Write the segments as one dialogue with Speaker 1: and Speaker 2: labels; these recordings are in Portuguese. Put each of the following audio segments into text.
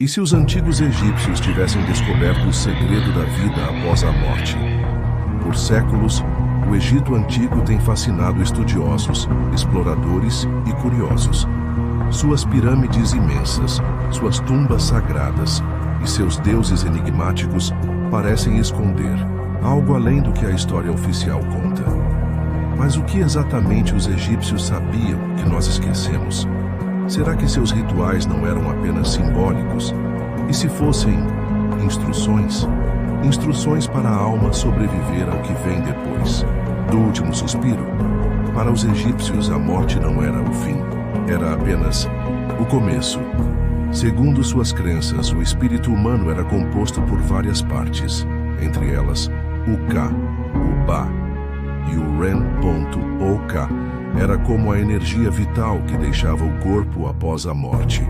Speaker 1: E se os antigos egípcios tivessem descoberto o segredo da vida após a morte? Por séculos, o Egito Antigo tem fascinado estudiosos, exploradores e curiosos. Suas pirâmides imensas, suas tumbas sagradas e seus deuses enigmáticos parecem esconder algo além do que a história oficial conta. Mas o que exatamente os egípcios sabiam que nós esquecemos? Será que seus rituais não eram apenas simbólicos? E se fossem instruções? Instruções para a alma sobreviver ao que vem depois do último suspiro? Para os egípcios, a morte não era o fim, era apenas o começo. Segundo suas crenças, o espírito humano era composto por várias partes, entre elas o Ka, o Ba e o Ren.ok era como a energia vital que deixava o corpo após a morte.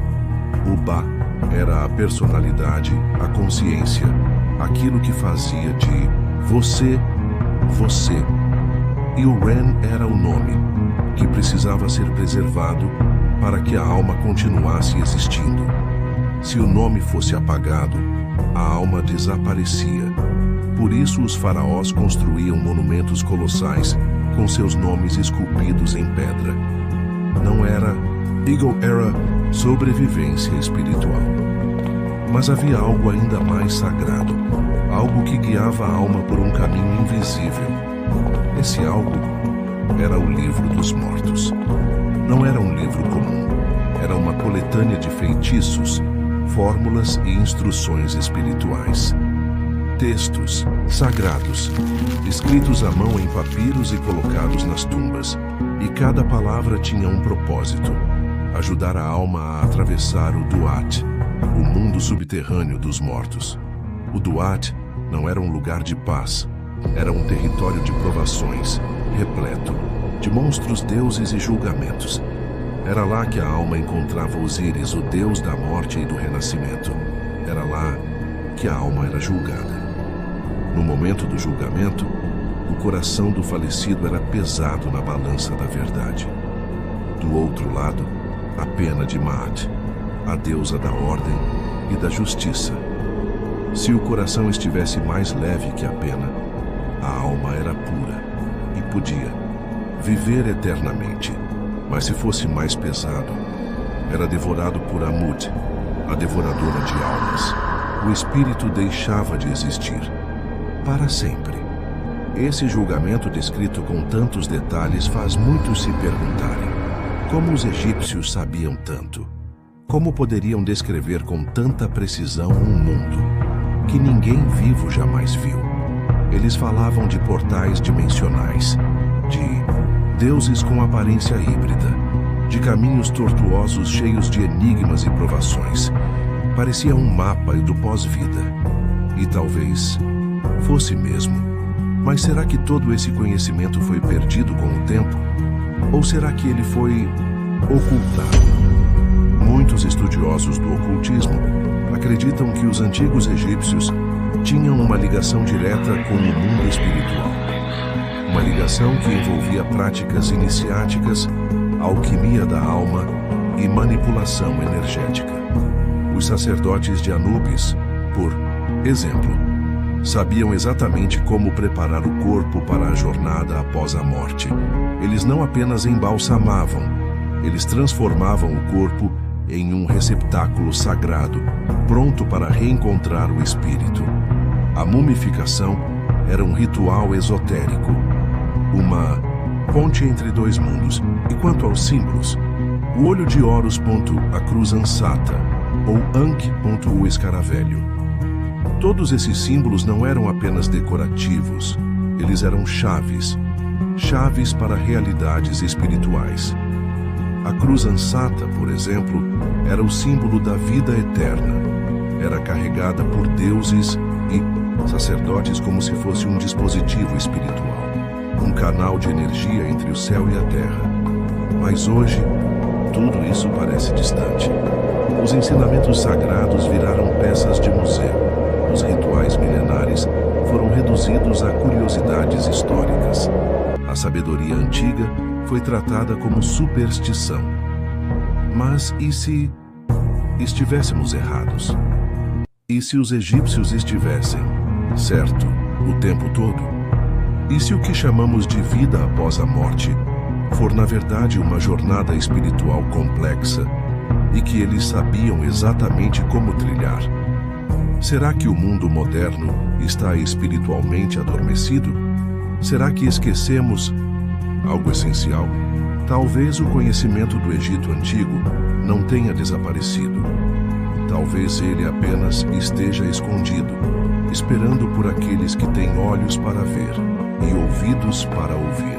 Speaker 1: O Ba era a personalidade, a consciência, aquilo que fazia de você, você. E o Ren era o nome, que precisava ser preservado para que a alma continuasse existindo. Se o nome fosse apagado, a alma desaparecia. Por isso os faraós construíam monumentos colossais com seus nomes esculpidos em pedra. Não era era sobrevivência espiritual. Mas havia algo ainda mais sagrado, algo que guiava a alma por um caminho invisível. Esse algo era o livro dos mortos. Não era um livro comum, era uma coletânea de feitiços, fórmulas e instruções espirituais. Textos sagrados, escritos à mão em papiros e colocados nas tumbas, e cada palavra tinha um propósito: ajudar a alma a atravessar o Duat, o mundo subterrâneo dos mortos. O Duat não era um lugar de paz, era um território de provações, repleto de monstros, deuses e julgamentos. Era lá que a alma encontrava Osíris, o deus da morte e do renascimento. Era lá que a alma era julgada. No momento do julgamento, o coração do falecido era pesado na balança da verdade. Do outro lado, a pena de Maat, a deusa da ordem e da justiça. Se o coração estivesse mais leve que a pena, a alma era pura e podia viver eternamente. Mas se fosse mais pesado, era devorado por Amut, a devoradora de almas. O espírito deixava de existir para sempre. Esse julgamento descrito com tantos detalhes faz muitos se perguntarem: como os egípcios sabiam tanto? Como poderiam descrever com tanta precisão um mundo que ninguém vivo jamais viu? Eles falavam de portais dimensionais, de deuses com aparência híbrida, de caminhos tortuosos cheios de enigmas e provações. Parecia um mapa do pós-vida. E talvez fosse mesmo. Mas será que todo esse conhecimento foi perdido com o tempo? Ou será que ele foi ocultado? Muitos estudiosos do ocultismo acreditam que os antigos egípcios tinham uma ligação direta com o mundo espiritual. Uma ligação que envolvia práticas iniciáticas, alquimia da alma e manipulação energética. Os sacerdotes de Anubis, por exemplo, sabiam exatamente como preparar o corpo para a jornada após a morte. Eles não apenas embalsamavam, eles transformavam o corpo em um receptáculo sagrado, pronto para reencontrar o espírito. A mumificação era um ritual esotérico, uma ponte entre dois mundos. E quanto aos símbolos, o olho de Horus, a cruz ansata, ou Ankh, o escaravelho. Todos esses símbolos não eram apenas decorativos, eles eram chaves para realidades espirituais. A cruz ansata, por exemplo, era o símbolo da vida eterna. Era carregada por deuses e sacerdotes como se fosse um dispositivo espiritual, um canal de energia entre o céu e a terra. Mas hoje, tudo isso parece distante. Os ensinamentos sagrados viraram peças de museu. Os rituais milenares foram reduzidos a curiosidades históricas. A sabedoria antiga foi tratada como superstição. Mas e se estivéssemos errados? E se os egípcios estivessem certo o tempo todo? E se o que chamamos de vida após a morte for na verdade uma jornada espiritual complexa e que eles sabiam exatamente como trilhar? Será que o mundo moderno está espiritualmente adormecido? Será que esquecemos algo essencial? Talvez o conhecimento do Egito Antigo não tenha desaparecido. Talvez ele apenas esteja escondido, esperando por aqueles que têm olhos para ver e ouvidos para ouvir.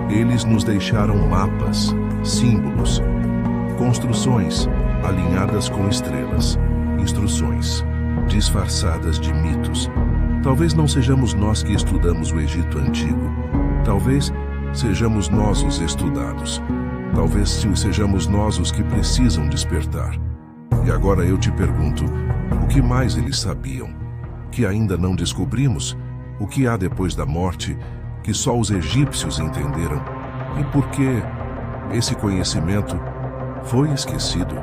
Speaker 1: Eles nos deixaram mapas, símbolos, construções alinhadas com estrelas, instruções disfarçadas de mitos. Talvez não sejamos nós que estudamos o Egito Antigo. Talvez sejamos nós os estudados. Talvez sejamos nós os que precisam despertar. E agora eu te pergunto, o que mais eles sabiam? Que ainda não descobrimos? O que há depois da morte que só os egípcios entenderam? E por que esse conhecimento foi esquecido?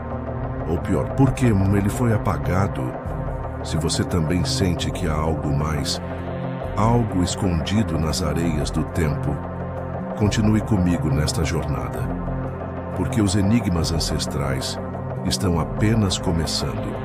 Speaker 1: Ou pior, por que ele foi apagado? Se você também sente que há algo mais, algo escondido nas areias do tempo, continue comigo nesta jornada, porque os enigmas ancestrais estão apenas começando.